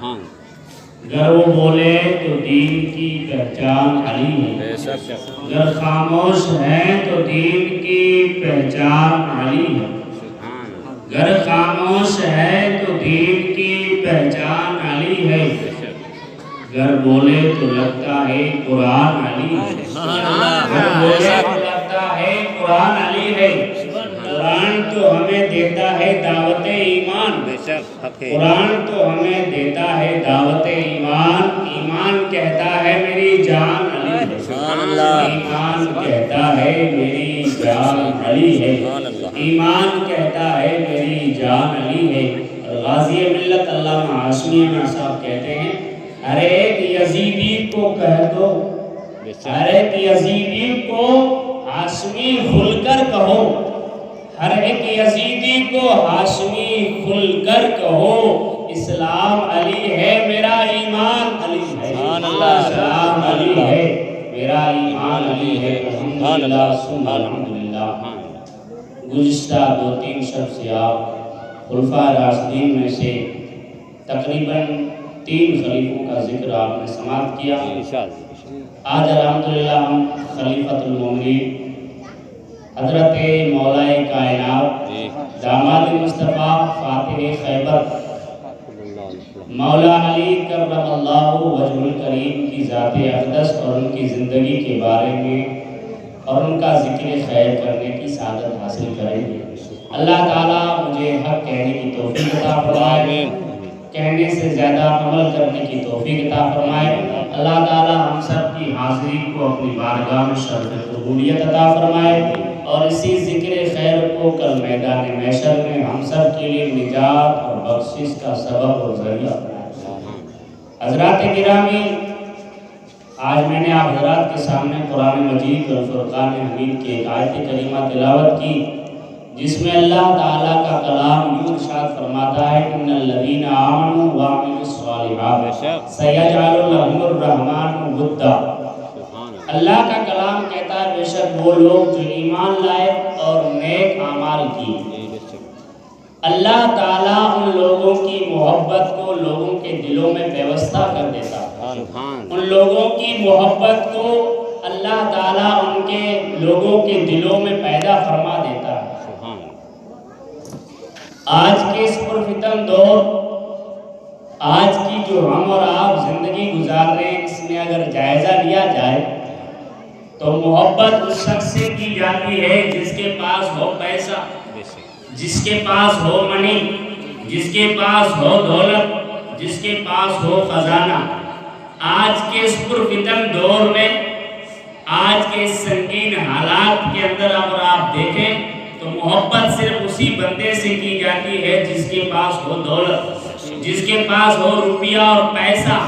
گر وہ بولے تو دین کی پہچان علی ہے، گر خاموش ہیں تو دین کی پہچان علی ہے، گر خاموش ہے تو دین کی پہچان علی ہے، گر بولے تو لگتا ہے قرآن علی ہے، گر بولے تو لگتا ہے قرآن علی ہے۔ قرآن تو ہمیں دیتا ہے دعوت ایمان، قرآن تو ہمیں دیتا ہے دعوت ایمان، ایمان کہتا ہے میری جان علی ہے، ایمان کہتا ہے میری جان علی ہے، ایمان کہتا ہے میری جان علی ہے۔ غازی ملت علامہ ہاشمی صاحب کہتے ہیں ہر ایک یزیدی کو کہہ دو، ہر ایک یزیدی کو ہاشمی کھل کر کہو، ہر ایک یزیدی کو ہاشمی کھل کر کہو، اسلام علی ہے میرا ایمان علی ہے، اسلام علی ہے میرا ایمان علی ہے۔ الحمدللہ ثم الحمدللہ۔ گزشتہ 2-3 شب سے آپ خلفاء راشدین میں سے تقریباً 3 خلیفوں کا ذکر آپ نے سماعت کیا۔ آج الحمدللہ ہم خلیفۃ المومنین حضرت مولا کائنات داماد مصطفیٰ فاتح خیبر مولا علی کرم اللہ وجہ الکریم کی ذات اقدس اور ان کی زندگی کے بارے میں اور ان کا ذکر خیر کرنے کی سعادت حاصل کریں گے۔ اللہ تعالیٰ مجھے حق کہنے کی توفیق عطا فرمائے، کہنے سے زیادہ عمل کرنے کی توفیق عطا فرمائے۔ اللہ تعالیٰ ہم سب کی حاضری کو اپنی بارگاہ میں شرف قبولیت عطا فرمائے، اور اسی ذکر خیر کو کل میدان محشر میں ہم سب کے لیے نجات اور بخشش کا سبب اور ذریعہ بنائے۔ حضرات گرامی، آج میں نے آپ حضرات کے سامنے قرآن مجید اور فرقان حمید کی ایک آیت کریمہ تلاوت کی، جس میں اللہ تعالیٰ کا کلام یوں ارشاد فرماتا ہے ان الذین آمنوا وعملوا الصالحات سیجعل لهم الرحمن ودا۔ اللہ کا کلام کہتا ہے بے شک وہ لوگ جو ایمان لائے اور نیک اعمال کیے، اللہ تعالیٰ ان لوگوں کی محبت کو لوگوں کے دلوں میں پیوستہ کر دیتا ہے، ان لوگوں کی محبت کو اللہ تعالیٰ ان کے لوگوں کے دلوں میں پیدا فرما دیتا ہے۔ آج کے اس پرفتن دور، آج کی جو ہم اور آپ زندگی گزار رہے ہیں، اس میں اگر جائزہ لیا جائے تو محبت اس شخص سے کی جاتی ہے جس کے پاس ہو پیسہ، جس کے پاس ہو منی، جس کے پاس ہو دولت، جس کے پاس ہو خزانہ۔ آج کے اس پرفتن دور میں، آج کے اس سنگین حالات کے اندر اگر آپ دیکھیں تو محبت صرف اسی بندے سے کی جاتی ہے جس کے پاس ہو دولت، جس کے پاس ہو روپیہ اور پیسہ،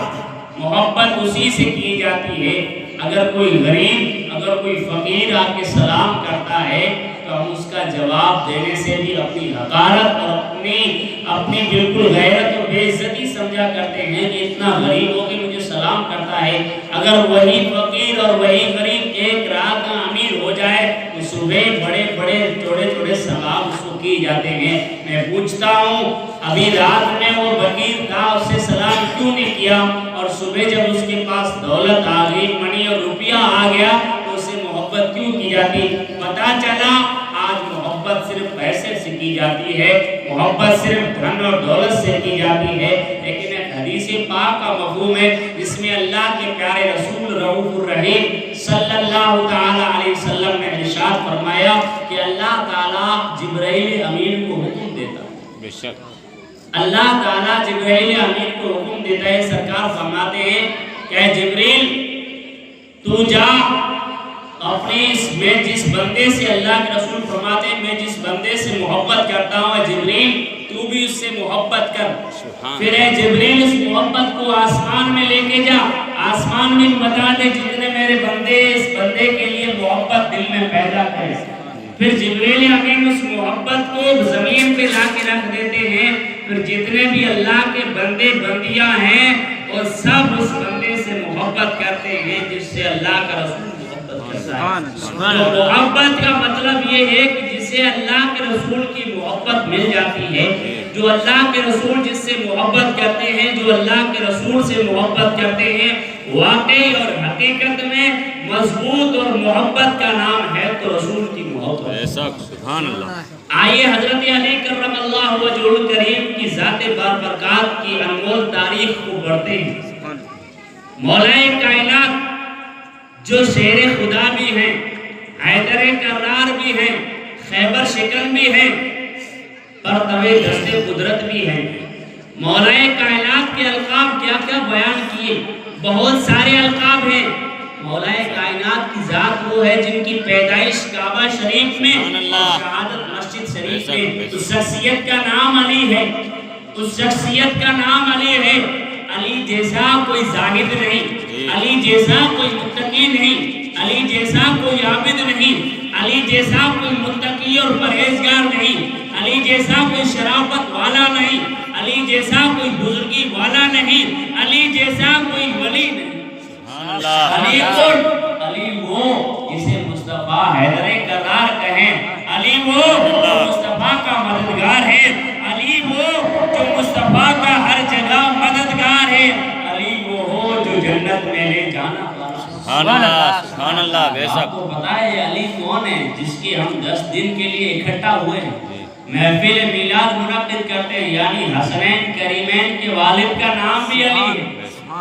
محبت اسی سے کی جاتی ہے۔ اگر کوئی غریب، اگر کوئی فقیر آپ کے سلام کرتا ہے تو ہم اس کا جواب دینے سے بھی اپنی حقارت اور اپنی بالکل غیرت و بے عزتی سمجھا کرتے ہیں کہ اتنا غریب ہو کے مجھے سلام کرتا ہے۔ اگر وہی فقیر اور وہی غریب ایک رات کا امیر ہو جائے تو صبح بڑے بڑے چوڑے چوڑے سلام اس کو کی جاتے ہیں۔ میں پوچھتا ہوں ابھی رات میں وہ فقیر تھا، اس سے سلام کیوں نہیں کیا؟ اور صبح جب اس کے پاس دولت آ گئی، منی اور روپیہ آ گیا تو اسے محبت کیوں کی جاتی؟ پتہ چلا آج محبت صرف پیسے سے کی جاتی ہے، محبت صرف دھن اور دولت سے کی جاتی ہے۔ لیکن ایک حدیث پاک کا مفہوم ہے جس میں اللہ کے پیارے رسول رؤوف الرحیم صلی اللہ تعالی علیہ وسلم نے ارشاد فرمایا کہ اللہ تعالیٰ جبرائیل امین کو حکم دیتا ہے، بے شک اللہ تعالیٰ جبرائیل امین کو حکم دیتا ہے، سرکار فرماتے ہیں کہ جبریل تو جا اپنے میں جس بندے سے، اللہ کے رسول فرماتے ہیں میں جس بندے سے محبت کرتا ہوں جبریل تو بھی اس سے محبت کر، پھر اے جبریل اس محبت کو آسمان میں لے کے جا، آسمان میں بتا دے جتنے میرے بندے اس بندے کے لیے محبت دل میں پیدا کرے۔ پھر جبریل امین اس محبت کو زمین پہ لا کے رکھ دیتے ہیں، پھر جتنے بھی اللہ کے بندے بندیاں ہیں وہ سب اس بندے سے محبت کرتے ہیں جس سے اللہ کا رسول محبت کرتا ہے۔ تو محبت کا مطلب یہ ہے کہ جس سے اللہ کے رسول کی محبت مل جاتی ہے، جو اللہ کے رسول جس سے محبت کرتے ہیں، جو اللہ کے رسول سے محبت کرتے ہیں، واقعی اور حقیقت میں مضبوط اور محبت کا نام ہے تو رسول کی محبت۔ ایسا سبحان اللہ۔ آئیے حضرت علی کرم اللہ وجہہ الکریم کی ذات باربرکات کی انمول تاریخ کو پڑھتے ہیں۔ مولا کائنات جو شیر خدا بھی ہیں، حیدر کرار بھی ہیں، خیبر شکن بھی ہیں، پرتوے دست قدرت بھی ہیں۔ مولا کائنات کے القاب کیا کیا بیان کیے، بہت سارے القاب ہیں۔ مولا کائنات کی ذات وہ ہے جن کی پیدائش کعبہ شریف میں اور شہادت مسجد شریف میں۔ اس شخصیت کا نام علی ہے، اس شخصیت کا نام علی ہے۔ علی جیسا کوئی زاہد نہیں، علی جیسا کوئی متقی نہیں، علی جیسا کوئی عابد نہیں، علی جیسا کوئی متقی اور پرہیزگار نہیں، علی جیسا کوئی شرافت والا نہیں، علی جیسا کوئی بزرگی والا نہیں، علی جیسا کوئی ولی نہیں۔ علی کون؟ علی وہ جسے مصطفیٰ حیدر کرار کہیں، علی وہ جو مصطفیٰ کا مددگار ہے، علی وہ جو مصطفیٰ کا ہر جگہ مددگار ہے، علی وہ ہو جو جنت میں لے جانا والا۔ سبحان اللہ، سبحان اللہ، بے شک۔ آپ کو پتا ہے یہ علی کون ہے جس کے ہم 10 دن کے لیے اکٹھا ہوئے ہیں، محفل میلاد منعقد کرتے ہیں، یعنی حسنین کریمین کے والد کا نام بھی علی ہے۔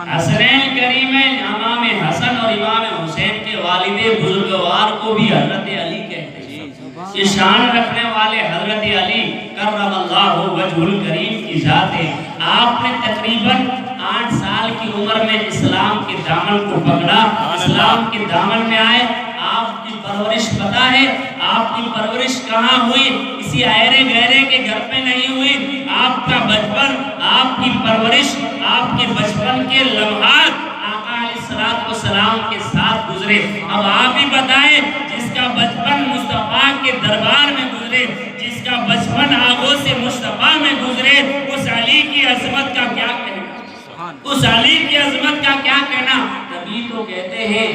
حسنین کریمین امام حسن اور امام حسین کے والد بزرگوار کو بھی حضرت علی کہتے ہیں۔ یہ شان رکھنے والے حضرت علی کرم اللہ وجہ الکریم کی ذات ہے۔ آپ نے تقریباً 8 سال کی عمر میں اسلام کے دامن کو پکڑا، اسلام کے دامن میں آئے۔ آپ کی پرورش پتہ ہے آپ کی پرورش کہاں ہوئی؟ کسی ایرے گہرے کے گھر پہ نہیں ہوئی۔ آپ کا بچپن، آپ کی پرورش، آپ کے بچپن کے لمحات آقا علیہ السلام کے ساتھ گزرے۔ اب آپ ہی بتائیں، جس کا بچپن مصطفیٰ کے دربار میں گزرے، جس کا بچپن آغوش مصطفیٰ میں گزرے، اس علی کی عظمت کا کیا کہنا؟ اس علی کی عظمت کا کیا کہنا؟ تبھی تو کہتے ہیں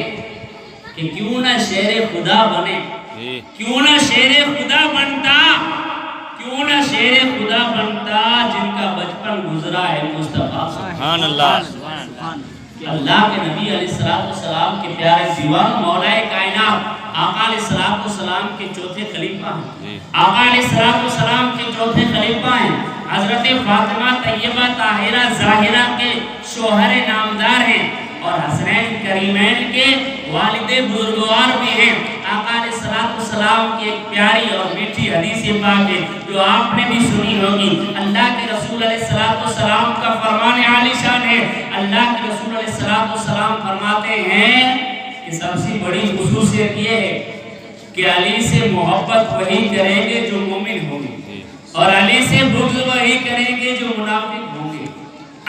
کہ کیوں نہ شیر خدا بنے، کیوں نہ شیر خدا بنتا، کیوں نہ شیر خدا بنتا جن کا بچپن گزرا ہے مصطفیٰ۔ سبحان اللہ۔ اللہ کے نبی علیہ السلام کے پیارے دیوان مولا کائنات آقا علیہ السلام کے چوتھے خلیفہ ہیں۔ آقا علیہ السلام کے چوتھے خلیفہ ہیں۔ حضرت فاطمہ طیبہ طاہرہ ظاہرہ کے شوہر نامدار ہیں اور حسنین کریمین کے والد بزرگوار بھی ہیں۔ آقا علیہ السلام کی ایک پیاری اور میٹھی حدیث پاک ہے جو آپ نے بھی سنی ہوگی۔ اللہ کے رسول علیہ السلام کا فرمان عالی شان ہے۔ اللہ کے رسول علیہ السلام فرماتے ہیں کہ سب سے بڑی خصوصیت یہ ہے کہ علی سے محبت وہی کریں گے جو مومن ہوں گے، اور علی سے بغض وہی کریں گے جو منافق ہوں گے۔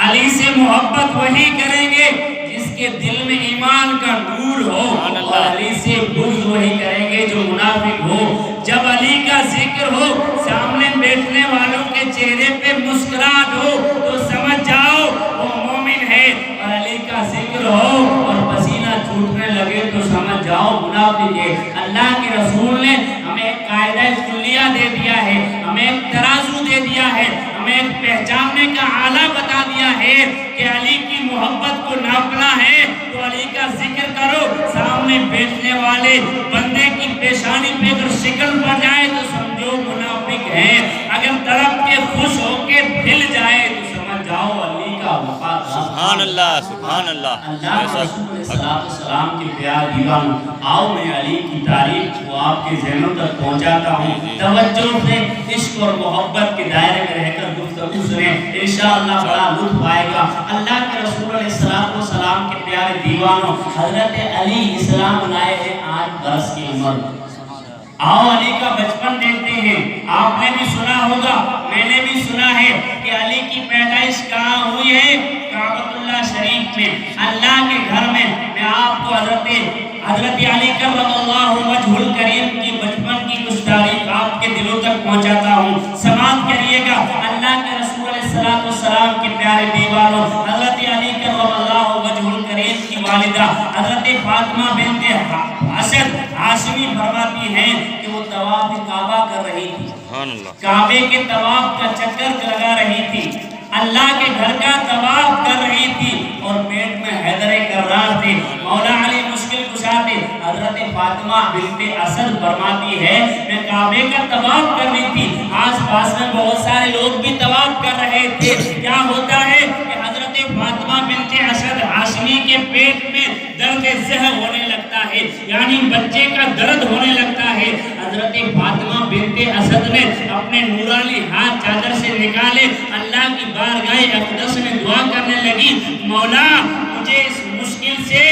علی سے محبت وہی کریں گے جس کے دل میں ایمان کا نور ہو، اور علی سے بغض وہی کریں گے جو منافق ہو۔ جب علی کا ذکر ہو، سامنے بیٹھنے والوں کے چہرے پہ مسکراہٹ ہو تو سمجھ جاؤ وہ مومن ہے، اور علی کا ذکر ہو اور پسینہ چھوٹنے لگے تو سمجھ جاؤ منافق ہے۔ اللہ کے رسول نے ہمیں ایک قاعدہ کلیہ دے دیا ہے، ہمیں ایک ترازو دے دیا ہے، ہمیں ایک پہچاننے کا آلہ بتا دیا ہے کہ علی کی محبت کو ناپنا ہے تو علی کا ذکر کرو۔ سامنے بیٹھنے والے بندے کی پیشانی پہ اگر شکل پڑ جائے تو سمجھو منافق ہے، اگر طرف کے خوش ہو کے پھل جائے تو سمجھ جاؤ علی کا وفادار۔ سبحان اللہ، سبحان اللہ۔ اللہ کے رسول علیہ السلام کے پیار دیوان، آؤ میں علی کی تعریف کو آپ کے ذہنوں تک پہنچاتا ہوں۔ توجہ سے عشق اور محبت کے دائرے میں رہ کر گفتگو سنیں، انشاءاللہ بڑا لطف آئے گا۔ اللہ کے رسول علیہ السلام کے پیارے دیوانوں، حضرت علی اسلام لائے ہیں 8 برس کی عمر۔ آؤ علی کا بچپن دیکھتے ہیں۔ آپ نے بھی سنا ہوگا، میں نے بھی سنا ہے کہ علی کی پیدائش کہاں ہوئی ہے؟ کعبۃ اللہ شریف میں، اللہ کے گھر میں۔ میں آپ کو حضرت علی کرم اللہ وجہ الکریم کی بچپن کی کچھ تاریخ آپ کے دلوں تک پہنچاتا ہوں، سماعت کریے گا۔ اللہ کے رسول علیہ السلام کے پیارے دیوانوں، حضرت علی کرم اللہ وجہ الکریم کی والدہ حضرت فاطمہ بنت اسد ہاشمی فرماتی ہیں کہ وہ طواف کعبہ کر رہی تھی، سبحان اللہ، کعبے کے طواف کا چکر لگا رہی تھی، اللہ کے گھر کا طواف کر رہی تھی اور پیٹ میں حیدر کرار تھے، مولا علی مشکل کشا تھے۔ حضرت فاطمہ بنت اسد فرماتی ہے میں کعبے کا طواف کر رہی تھی، آس پاس میں بہت سارے لوگ بھی طواف کر رہے تھے، کیا ہوتا ہے کہ حضرت فاطمہ بنت اسد ہاشمی کے پیٹ میں درد زہر ہونے لگتا ہے، یعنی بچے کا درد ہونے لگتا ہے۔ حضرت فاطمہ بنت اسد نے اپنے نورانی ہاتھ چادر سے نکالے، اللہ کی بارگاہ اقدس میں دعا کرنے لگی، مولا مجھے اس مشکل سے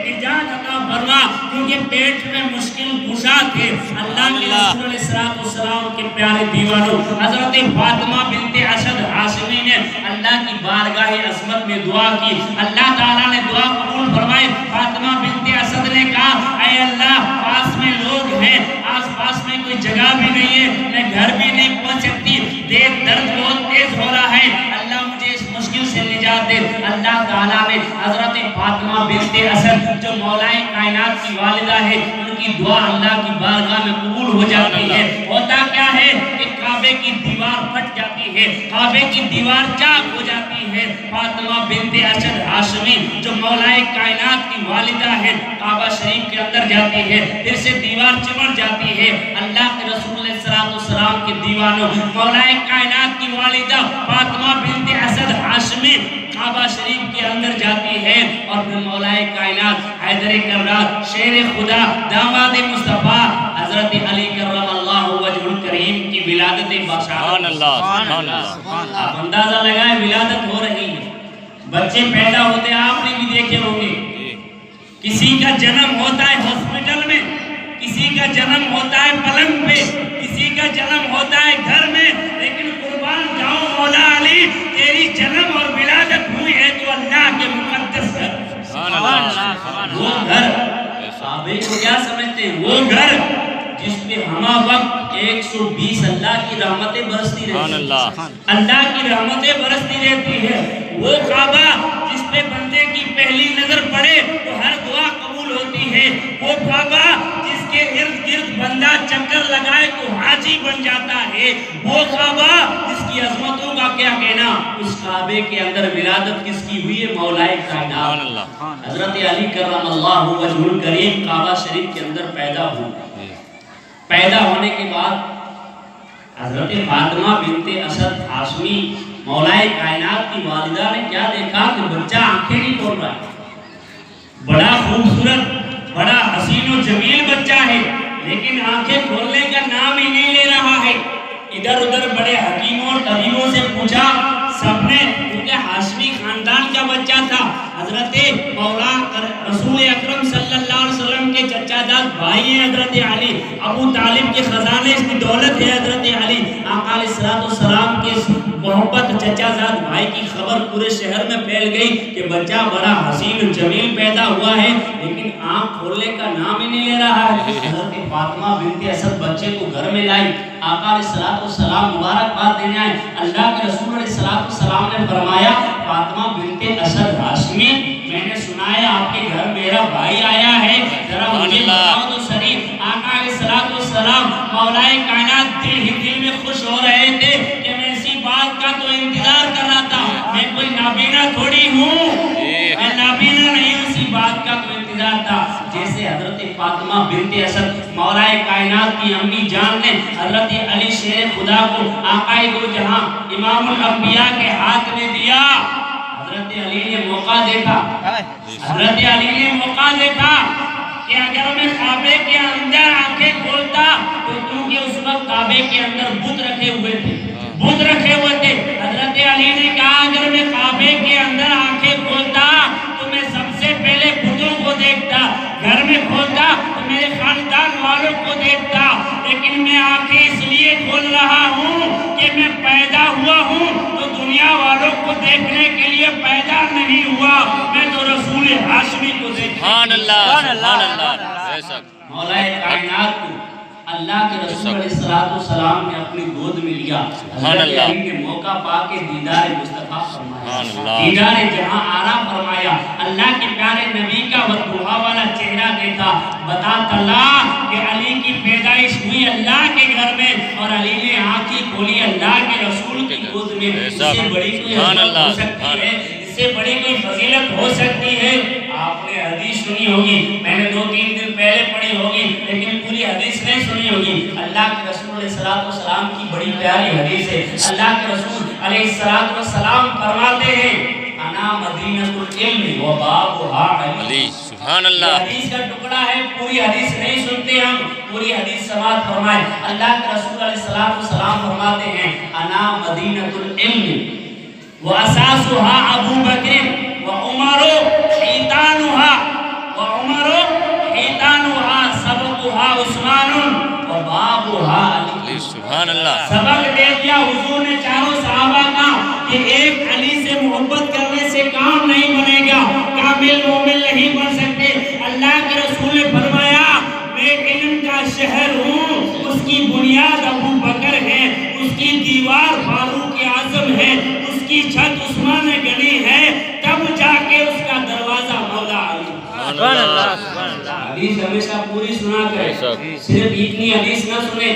نجات عطا فرما، کیونکہ پیٹ میں مشکل کشا تھے۔ اللہ کے رسول علیہ السلام کے پیارے دیوانوں، حضرت فاطمہ بنت اسد ہاشمی نے اللہ کی بارگاہ عظمت میں دعا کی، اللہ تعالیٰ نے دعا قبول فرمائے۔ فاطمہ بنت اسد نے کہا اے اللہ پاس میں لوگ ہیں، آس پاس میں کوئی جگہ بھی نہیں ہے، میں گھر بھی نہیں پہنچ سکتی، درد بہت تیز ہو رہا ہے، اللہ مجھے اس مشکل سے نجات دے۔ اللہ تعالیٰ نے حضرت فاطمہ بنت اسد جو مولا کائنات کی والدہ ہے، ان کی دعا اللہ کی بارگاہ میں قبول ہو جاتی ہے۔ ہوتا کیا ہے کہ کعبے کی دیوار پھٹ جاتی ہے، کعبے کی دیوار چاک ہو جاتی ہے۔ فاطمہ بنت اسد ہاشمی جو مولا کائنات کی والدہ ہے، کعبہ شریف کے اندر جاتی ہے، پھر سے دیوار چمٹ جاتی ہے۔ اللہ کے رسول علیہ السلام کے دیوانوں، مولا کائنات کی والدہ فاطمہ بنت اسد ہاشمی کعبہ شریف کے اندر جاتی ہے اور پھر مولا کائنات حیدر کرار شیر خدا داماد مصطفیٰ حضرت علی کرم اللہ وجہ الکریم کی ولادت بشارت۔ سبحان اللہ، سبحان اللہ، آپ اندازہ لگائیں ولادت ہو رہی ہے، بچے پیدا ہوتے ہیں، آپ نے بھی دیکھے ہوں گے، کسی کا جنم ہوتا ہے ہاسپٹل میں، کسی کا جنم ہوتا ہے پلنگ پہ، کسی کا جنم ہوتا ہے گھر میں، لیکن قربان جاؤ مولا علی تیری جنم اور ولادت ہوئی ہے تو اللہ کے مقدس گھر۔ وہ گھر کعبے کو کیا سمجھتے ہیں؟ وہ گھر جس پہ ہمہ وقت 120 اللہ کی رحمتیں برستی رہتی ہیں، اللہ کی رحمتیں برستی رہتی ہے۔ وہ کعبہ جس پہ بندے کی پہلی نظر پڑے تو ہر دعا قبول ہوتی ہے، وہ کعبہ جس کے ارد گرد بندہ چکر لگائے تو حاجی بن جاتا ہے، وہ کعبہ جس کی عظمتوں کا کیا کہنا۔ اس کعبے کے اندر ولادت کس کی ہوئی ہے؟ مولا کائنات حضرت علی کرم اللہ وجہ الکریم کعبہ شریف کے اندر پیدا ہوئے۔ پیدا ہونے کے بعد حضرت فاطمہ بنت اسد ہاشمی مولا کائنات کی والدہ نے کیا دیکھا کہ بچہ آنکھیں نہیں کھول رہا ہے، بڑا خوبصورت بڑا حسین و جمیل بچہ ہے، لیکن آنکھیں کھولنے کا نام ہی نہیں لے رہا ہے۔ ادھر ادھر بڑے حکیموں اور طبیبوں سے پوچھا، سب نے، کیونکہ ہاشمی خاندان کا بچہ تھا، حضرت مولا رسول اکرم صلی اللہ علیہ وسلم کے چچا جاد بھائی ہیں حضرت علی، ابو طالب کے خزانے اس کی دولت ہے حضرت علی، آقا علیہ السلام کے محبت چچا زاد بھائی کی خبر پورے شہر میں پھیل گئی کہ بچہ بڑا حسین جمیل پیدا ہوا ہے، لیکن آنکھ کھولنے کا نام ہی نہیں لے رہا ہے۔ حضرت فاطمہ بنت اسد بچے کو گھر میں لائی، آقا علیہ السلام مبارکباد دینے آئے۔ اللہ کے رسول علیہ السلام نے فرمایا فاطمہ بنت اسد ہاشمی میں نے سنا ہے آپ کے گھر میرا بھائی آیا ہے، ذرا مجھے بتاؤ تو صحیح۔ آقا علیہ السلام مولا کائنات دل ہی دل میں خوش ہو رہے تھے کہ میں اسی بات کا تو انتظار کر رہا تھا، میں کوئی نابینا تھوڑی ہوں، میں نابینا نہیں، اسی بات کا تو انتظار تھا۔ جیسے حضرت فاطمہ بنت اسد مولا کائنات کی امی جان نے حضرت علی شیر خدا کو آقا دو جہاں امام الانبیاء کے ہاتھ میں دیا، حضرت علی نے موقع دیکھا، حضرت علی نے موقع دیکھا کہ اگر میں کعبے کے اندر آنکھیں کھولتا تو کیونکہ اس وقت کعبے کے اندر بت رکھے ہوئے تھے، بت رکھے ہوئے تھے، حضرت علی نے کہا اگر میں کعبے کے اندر آنکھیں کھولتا تو میں سب سے پہلے بتوں کو دیکھتا، گھر میں کھولتا تو میرے خاندان والوں کو دیکھتا، لیکن میں آنکھیں اس لیے کھول رہا ہوں کہ میں پیدا ہوا ہوں تو دنیا والوں کو دیکھنے کے لیے پیدا نہیں ہوا، میں تو رسول ہاشمی کو دیکھنے۔ سبحان اللہ، سبحان اللہ، بے شک مولا کائنات کو اللہ کے رسول علیہ السلام نے اپنی گود میں لیا، حضرت علی نے موقع پا کے دیدار مصطفیٰ فرمایا، دیدار جہاں آرا فرمایا، اللہ کے پیارے نبی کا والضحیٰ والا چہرہ دیکھا، بتا تلا کہ علی کی پیدائش ہوئی اللہ کے گھر میں اور علی نے آنکھیں کھولی اللہ کے رسول کی گود میں۔ اس سے بڑی کوئی حضرت ہو سکتی ہے؟ اس سے بڑی کوئی فضیلت ہو سکتی ہے؟ آپ نے حدیث سنی ہوگی، میں نے 2-3 دن پہلے پڑھی ہوگی، لیکن پوری حدیث نہیں سنی ہوگی۔ اللہ کے رسول علیہ السلام کی بڑی پیاری حدیث ہے۔ اللہ کے رسول علیہ السلام فرماتے ہیں انا مدینۃ العلم و بابھا علی۔ سبحان اللہ۔ حدیث کا ٹکڑا ہے، پوری حدیث نہیں سنتے ہم، پوری حدیث سماعت فرمائیں۔ اللہ کے رسول علیہ السلام فرماتے ہیں انا مدینۃ العلم واساسها ابو بکر وعمر حیطانها سبقها عثمان وبابها علی۔ سبحان اللہ۔ سبق دے دیا حضور نے چاروں صحابہ کا کہ ایک علی سے محبت کرنے سے کام نہیں بنے گا، کامل مومن نہیں بن سکتے۔ اللہ کے رسول نے فرمایا میں علم کا شہر ہوں، اس کی بنیاد ابو بکر ہے، اس کی دیوار فاروق اعظم ہے، اس کی چھت عثمان غنی ہے، تب جا کے اس کا دروازہ مولا علی۔ حدیث ہمیشہ پوری سنا کرے، صرف اتنی حدیث نہ سنے۔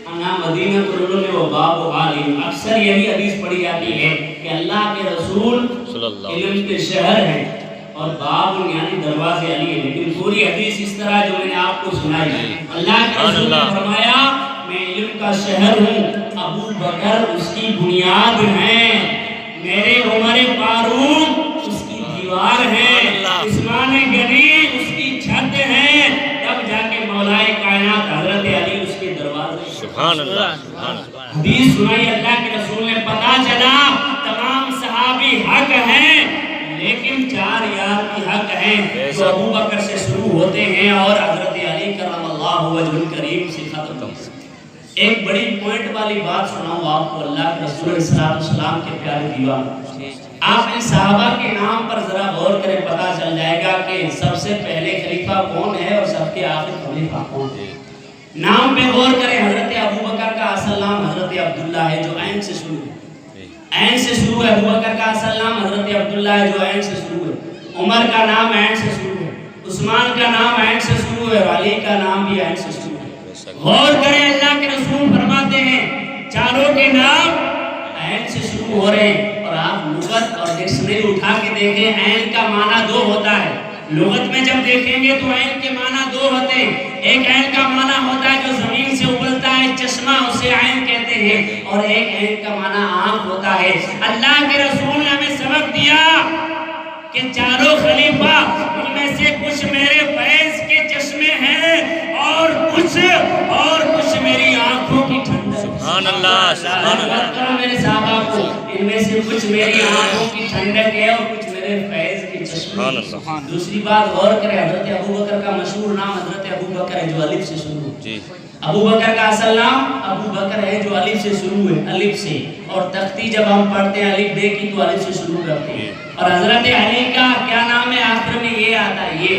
انا مدینۃ العلم و بابھا علی، اکثر یہی حدیث پڑھی جاتی ہے کہ اللہ کے رسول علم کے شہر ہیں اور باب یعنی دروازے علی ہے، لیکن پوری حدیث اس طرح جو میں نے آپ کو سنائی ہے۔ اللہ کے رسول نے فرمایا میں علم کا شہر ہوں، ابو بکر اس کی بنیاد ہیں، میرے عمر فاروق اس کی دیوار ہے، عثمان غنی اس کی چھت ہے، تب جا کے مولا کائنات حضرت علی اس کے دروازے۔ سبحان اللہ۔ حدیث سنائی اللہ کے رسول نے، پتا چلا تمام صحابی حق ہیں لیکن 4 یار کی حق ہیں جو ابو بکر سے شروع ہوتے ہیں اور حضرت علی کرم اللہ وجہ الکریم سے ختم ہوتے ہیں۔ ایک بڑی پوائنٹ والی بات سناؤں آپ کو، اللہ کے رسول علیہ السلام کے پیارے دیوان، آپ ان صحابہ کے نام پر ذرا غور کریں، پتا چل جائے گا کہ سب سے پہلے خلیفہ کون ہے اور سب کے آخر خلیفہ کون ہے۔ نام پہ غور کریں، حضرت ابو بکر کا اصل نام حضرت عبداللہ ہے جو عین سے شروع ہے، عین سے شروع ہے۔ ابو بکر کا اصل نام حضرت عبداللہ ہے جو عین سے شروع ہے۔ عمر کا نام عین سے شروع ہے، عثمان کا نام عین سے شروع ہے، علی کا نام بھی عین سے شروع ہے۔ غور کریں، اللہ کے رسول فرماتے ہیں چاروں کے نام عین سے شروع ہو رہے ہیں، اور آپ لغت اور ڈکشنری اٹھا کے دیکھیں، عین کا معنی 2 ہوتا ہے۔ لغت میں جب دیکھیں گے تو عین کے معنی 2 ہوتے ہیں۔ ایک عین کا معنی ہوتا ہے جو زمین سے ابلتا ہے، چشمہ، اسے عین کہتے ہیں، اور ایک عین کا معنی آنکھ ہوتا ہے۔ اللہ کے رسول نے ہمیں سبق دیا کہ چاروں خلیفہ ان میں سے کچھ میرے فیض کے چشمے ہیں اور کچھ میری آنکھوں کی ٹھنڈک۔ سبحان اللہ۔ سبحان اللہ۔ میرے صحابہ کو ان میں سے کچھ میری آنکھوں کی ٹھنڈک ہے اور کچھ میرے فیض کے چشمے۔ دوسری بات غور کریں، حضرت ابو بکر کا مشہور نام حضرت ابو بکر ہے جو الف سے شروع ہے۔ ابو بکر کا اصل نام ابو بکر ہے جو الف سے شروع ہے، الف سے، اور تختی جب ہم پڑھتے ہیں الف بے کی تو الف سے شروع کرتے ہیں۔ اور حضرت علی کا کیا نام ہے؟ آخر میں یہ آتا ہے،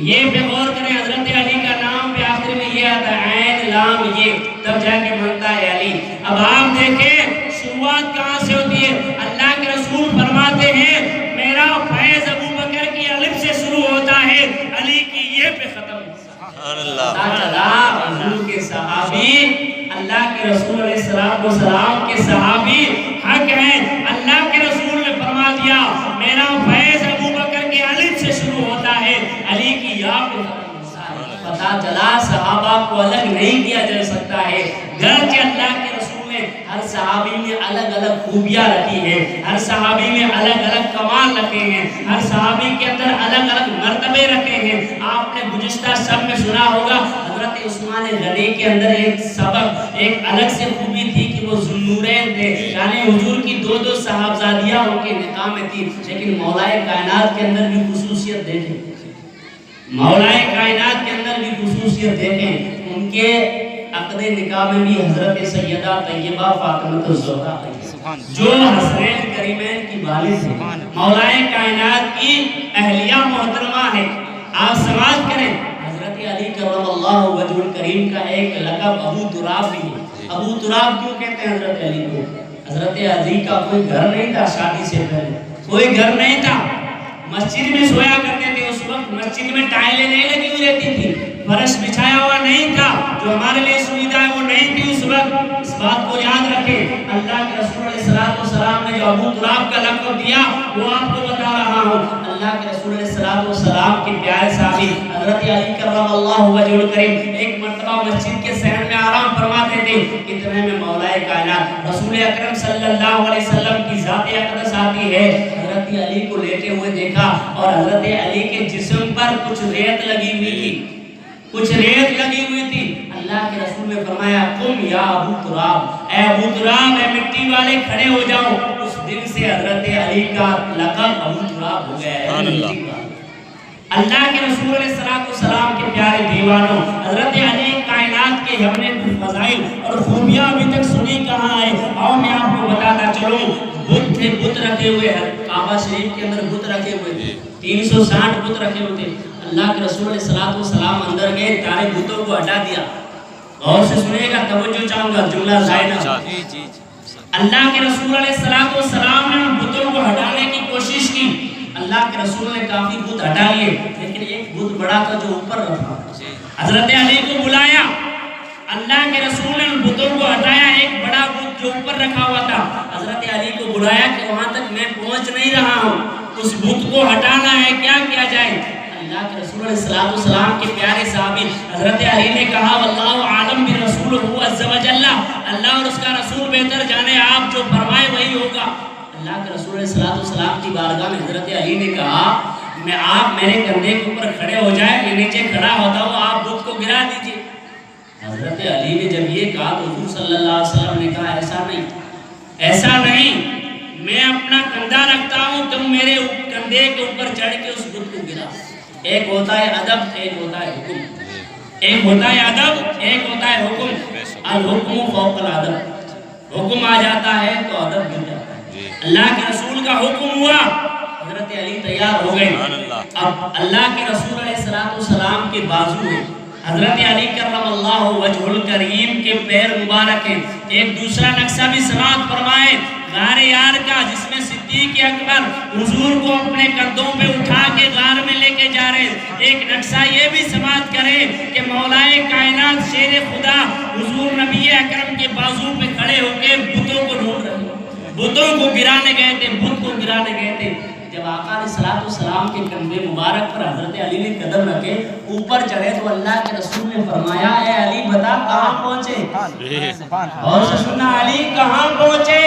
یہ پہ غور کریں، حضرت علی کا نام پہ آخر میں یہ آتا ہے، عین لام یہ، تب جا کے بنتا ہے علی۔ اب آپ دیکھیں شروعات کہاں سے ہوتی ہے؟ اللہ کے رسول فرماتے ہیں میرا فیض ابو بکر کی الف سے شروع ہوتا ہے، علی کی یہ پہ ختم ہوتا ہے۔ حضور کے صحابی، اللہ کے رسول علیہ السلام کے صحابی حق ہیں۔ اللہ کے رسول نے فرما دیا میرا فیض ابو بکر کے الف سے شروع ہوتا ہے، علی کی یا پہ ختم ہوتا ہے۔ پتا چلا صحابہ کو الگ نہیں کیا جا سکتا ہے، گرچہ اللہ کے رسول نے ہر صحابی میں الگ الگ خوبیاں رکھی ہیں، ہر صحابی میں الگ الگ کمال رکھے ہیں، ہر صحابی کے اندر الگ الگ مرتبے رکھے ہیں۔ آپ نے گزشتہ سب میں سنا ہوگا حضرت عثمان غنی کے اندر ایک سبق، ایک الگ سے خوبی تھی کہ وہ ذوالنورین تھے، یعنی حضور کی 2 صاحبزادیاں ان کے نکاح میں تھی، لیکن مولا کائنات کے اندر بھی خصوصیت دیکھیں، مولا کائنات کے اندر بھی خصوصیت دیکھیں، ان کے عقد نکاح میں بھی حضرت سیدہ طیبہ فاطمہ الزہرا جو حسنین کریمین کی والد ہے، مولا کائنات کی اہلیہ محترمہ ہے۔ آپ سماعت کریں، حضرت علی کرم اللہ وجہ الکریم کا ایک لقب ابو تراب بھی ہے۔ ابو تراب کیوں کہتے ہیں حضرت علی کو؟ حضرت علی کا کوئی گھر نہیں تھا، شادی سے پہلے کوئی گھر نہیں تھا، مسجد میں سویا کرتے تھے، اس وقت مسجد میں ٹائلیں نہیں لگی ہوئی رہتی تھی، فرش بچھایا ہوا نہیں تھا، جو ہمارے لیے سویدھا ہے وہ نہیں تھی اس وقت۔ اس بات کو یاد رکھیں، اللہ کے رسول علیہ السلام نے جو ابو تراب کا لقب دیا وہ آپ کو بتا رہا ہوں۔ اللہ کے رسول علیہ السلام کے پیارے صحابی حضرت علی کرم اللہ وجہ الکریم ایک مرتبہ مسجد کے صحن میں آرام فرماتے تھے، اتنے میں مولا کائنات رسول اکرم صلی اللہ علیہ وسلم کی ذات اقدس آتی ہے، حضرت علی کو لیٹے ہوئے دیکھا اور حضرت علی کے جسم پر کچھ ریت لگی ہوئی تھی، کچھ ریت لگی ہوئی تھی۔ اللہ کے رسول نے فرمایا قم یا ابو تراب، اے ابو تراب، اے مٹی والے کھڑے ہو جاؤ۔ اس دن سے حضرت علی کا لقب ابو تراب ہو گیا ہے۔ اللہ کے رسول علیہ السلام کے پیارے دیوانوں، حضرت علی کائنات کے ہم نے فضائل اور خوبیاں ابھی تک سنی کہاں ہے؟ آؤ میں آپ کو بتاتا چلوں۔ بت تھے، بت رکھے ہوئے ہیں کعبہ شریف کے اندر، بت رکھے ہوئے تھے، 360 بت رکھے ہوئے تھے۔ اللہ کے رسول علیہ السلام اندر گئے، سارے بتوں کو ہٹا دیا۔ غور سے سنیے گا، توجہ چاہوں گا، جملہ ضائع نہ ہو۔ اللہ کے رسول علیہ السلام نے بتوں کو ہٹانے کی کوشش کی، اللہ کے رسول نے کافی بت ہٹا لیے، لیکن ایک بت بڑا تھا جو اوپر رکھا۔ حضرت علی کو بلایا، اللہ کے رسول نے ان بتوں کو ہٹایا، ایک بڑا بت جو اوپر رکھا ہوا تھا، حضرت علی کو بلایا کہ وہاں تک میں پہنچ نہیں رہا ہوں، اس بت کو ہٹانا ہے، کیا کیا جائے؟ اللہ کے رسول علیہ السلام کے پیارے صحابی حضرت علی نے کہا واللہ عالم برسولہ عز وجل، اللہ اور اس کا رسول بہتر جانے، آپ جو فرمائے وہی ہوگا۔ اللہ کے رسول علیہ السلام کی بارگاہ میں حضرت علی نے کہا آپ میرے کندھے کے اوپر کھڑے ہو جائیں، میں نیچے کھڑا ہوتا ہوں، آپ بت کو گرا دیجئے۔ حضرت علی نے جب یہ کہا تو حضور صلی اللہ علیہ وسلم نے کہا ایسا نہیں، میں اپنا کندھا رکھتا ہوں، تم میرے کندھے کے اوپر چڑھ کے اس بت کو گرا۔ ایک ہوتا ہے ادب، ایک ہوتا ہے حکم، ایک ہوتا ہے ادب، ایک ہوتا ہے حکم۔ الحکم فوق الادب، حکم آ جاتا ہے تو ادب گر جاتا ہے۔ اللہ کے رسول کا حکم ہوا، حضرت علی تیار ہو گئے۔ اب اللہ کے رسول علیہ السلام کے بازو ہیں، حضرت علی کرم اللہ وجہ الکریم کے پیر مبارک ہیں۔ ایک دوسرا نقشہ بھی سماعت فرمائے، غار یار کا، جس میں صدیق اکبر حضور کو اپنے کندھوں پہ اٹھا کے غار میں لے کے جا رہے۔ ایک نقشہ یہ بھی سماعت کرے کہ مولا کائنات شیر خدا حضور نبی اکرم کے بازو پہ کھڑے ہو کے بتوں کو ڈھونڈ رہے، بتوں کو گرانے گئے تھے، بت کو گرانے گئے تھے۔ جب آقا علیہ السلام کے کندھے مبارک پر حضرت علی نے قدم رکھے، اوپر چڑھے تو اللہ کے رسول نے فرمایا اے علی بتا کہاں پہنچے؟ اور سے سننا، علی کہاں پہنچے؟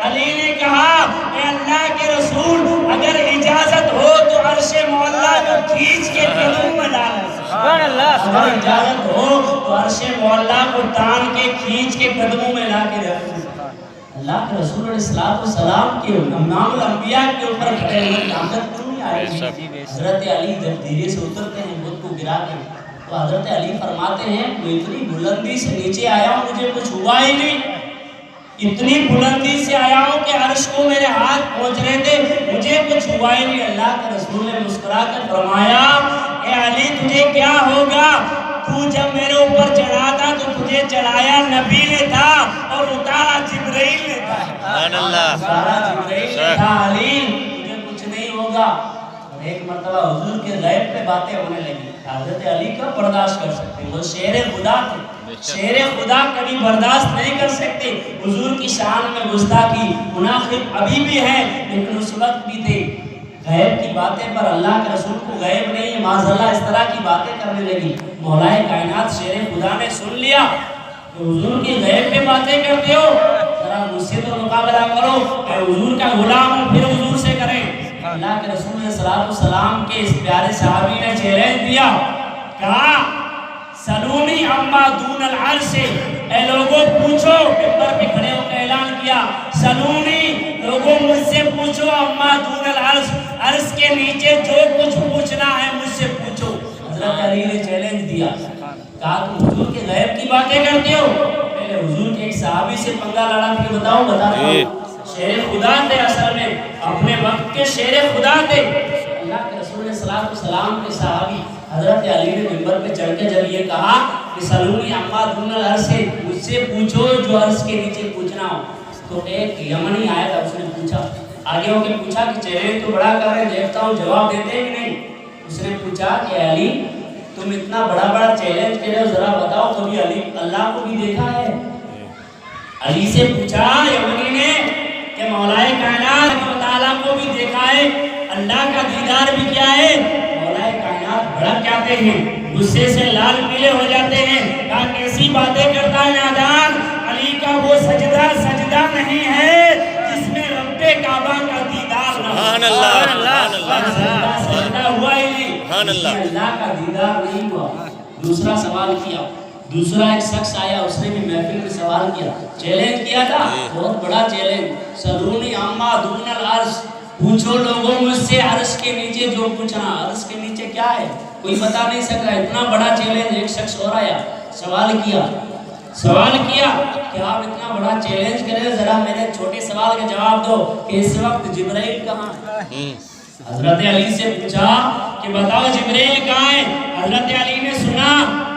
علی نے کہا اے اللہ کے رسول اگر اجازت ہو تو عرش مولا کو کھینچ کے قدموں میں ڈال، اگر اجازت ہو تو عرش مولا کو تان کے کھینچ کے قدموں میں لا کے رکھ۔ اللہ کے رسول علیہ السلام کے امام الانبیاء کے اوپر کھڑے ہوئے طاقت کیوں نہیں آئی؟ حضرت علی جب دھیرے سے اترتے ہیں بت کو گرا کے تو حضرت علی فرماتے ہیں میں اتنی بلندی سے نیچے آیا ہوں مجھے کچھ ہوا ہی نہیں، اتنی بلندی سے آیا ہوں کہ عرش کو میرے ہاتھ پہنچ رہے تھے، مجھے کچھ ہوا ہی نہیں۔ اللہ کے رسول نے مسکرا کر فرمایا اے علی تجھے کیا ہوگا؟ تو جب میرے اوپر چڑھا تھا تو تجھے چڑھایا نبی نے تھا اور اتارا جبرائیل نے تھا، اتارا جبرائیل نے تھا، علی تجھے کچھ نہیں ہوگا۔ ایک مرتبہ حضور کے غیب پہ باتیں ہونے لگی، حضرت علی کا برداشت کر سکتے، وہ شیر خدا تھے، شیر خدا کبھی برداشت نہیں کر سکتے، حضور کی شان میں گستاخی منافق ابھی بھی ہے لیکن اس وقت بھی تھے۔ غیب کی باتیں پر اللہ کے رسول کو غیب نہیں ہے، معاذ اللہ اس طرح کی باتیں کرنے لگی۔ مولا کائنات شیر خدا نے سن لیا کہ حضور کی غیب پہ باتیں کرتے ہو، ذرا مجھ سے تو مقابلہ کرو، کہ حضور کا غلام ہوں پھر حضور سے کریں۔ اللہ کے رسول علیہ السلام کے اس پیارے صحابی نے چیلنج دیا، کہا سلونی اما دون العرش، اے لوگوں پوچھو، ممبر پہ کھڑے ہو کے اعلان کیا سلونی، لوگوں مجھ سے پوچھو اما دون العرش، عرش کے نیچے جو کچھ پوچھنا ہے مجھ سے پوچھو۔ حضرت علی نے چیلنج دیا، کہا تم حضور کے غیب کی باتیں کرتے ہو؟ پہلے حضور کے ایک صحابی سے پنگا لڑا کہ بتاؤ بتاتا ہوں، شیر خدا تھے، اصل میں اپنے وقت کے شیر خدا تھے۔ اللہ کے رسول صلی اللہ علیہ وسلم کے صحابی حضرت علی نے منبر پہ چڑھ کے جب یہ کہا کہ سلونی اما دون العرش، مجھ سے پوچھو جو عرش کے نیچے پوچھنا ہو، تو ایک یمنی آیا تھا، اس نے پوچھا آگے ہو کے پوچھا کہ چیلنج تو بڑا کر رہے ہیں، دیکھتا ہوں جواب دیتے ہیں کہ نہیں. اس نے پوچھا کہ علی تم اتنا بڑا بڑا چیلنج کر رہے ہو، ذرا بتاؤ کبھی علی اللہ کو بھی دیکھا ہے؟ علی سے پوچھا یمنی نے کہ مولا کائنات تعالیٰ کو بھی دیکھا ہے، اللہ کا دیدار بھی کیا ہے؟ مولا کائنات بھڑک جاتے ہیں، غصے سے لال پیلے ہو جاتے ہیں، کہا کیسی باتیں کرتا ہے نادان. علی کا وہ سجدہ نہیں ہے جس میں رب کعبہ کا دیدار نہ ہو. سبحان اللہ، سبحان اللہ، سجدہ ہوا ہی نہیں، سبحان اللہ. اللہ کا دیدار نہیں ہوا. دوسرا سوال کیا، دوسرا ایک شخص آیا، اس نے بھی محفل میں سوال کیا، چیلنج کیا تھا، بہت بڑا چیلنج. سلونی عما دون العرش، پوچھو لوگوں مجھ سے عرش کے نیچے جو پوچھنا. عرش کے نیچے کیا ہے کوئی بتا نہیں سکتا. اتنا بڑا چیلنج. ایک شخص اور آیا، سوال کیا کہ آپ اتنا بڑا چیلنج کریں، ذرا میرے چھوٹے سوال کا جواب دو کہ اس وقت جبرائیل کہاں ہے؟ حضرت علی سے پوچھا کہ بتاؤ جبرائیل کہاں ہے؟ حضرت علی نے سنا،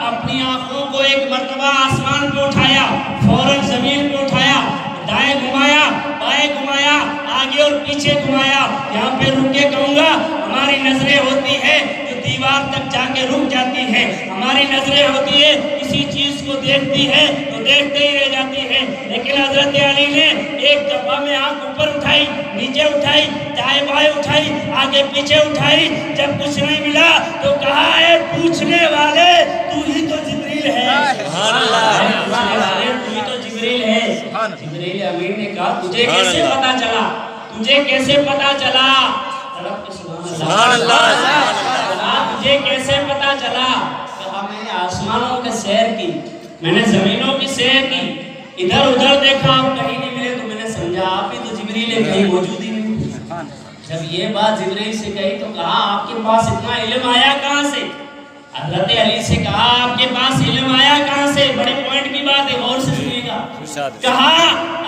اپنی آنکھوں کو ایک مرتبہ آسمان پہ اٹھایا، فوراً زمین پہ اٹھایا، دائیں گھمایا، بائیں گھمایا، آگے اور پیچھے گھمایا. یہاں پہ رک کے کہوں گا، ہماری نظریں ہوتی ہے جو دیوار تک جا کے رک جاتی ہے، ہماری نظریں ہوتی ہے کسی چیز کو دیکھتی ہے تو دیکھتے ہی رہ جاتی ہے. لیکن حضرت علی نے ایک دفعہ میں آنکھ اوپر اٹھائی، نیچے اٹھائی، دائیں بائیں اٹھائی، آگے پیچھے اٹھائی، جب کچھ نہیں ملا تو کہا ہے پوچھنے والے تو ہی تو جبریل ہے. سبحان اللہ، پوچھنے والے تو ہی تو جبریل ہے. جبریل امین نے کہا تجھے کیسے پتا چلا؟ تجھے کیسے پتا چلا؟ سبحان اللہ، تجھے کیسے پتا چلا؟ کہا میں نے آسمانوں کے سیر کی، میں نے زمینوں کی سیر کی، ادھر ادھر دیکھا، آپ کہیں نہیں ملے تو میں نے سمجھا آپ ہی تو جبریل ہے، کہیں موجود ہی نہیں. جب یہ بات جبریل سے کہی تو کہا آپ کے پاس اتنا علم آیا کہاں سے؟ حضرت علی سے کہا آپ کے پاس علم آیا کہاں سے؟ بڑے پوائنٹ کی بات ہے، غور سے سنیے گا. کہا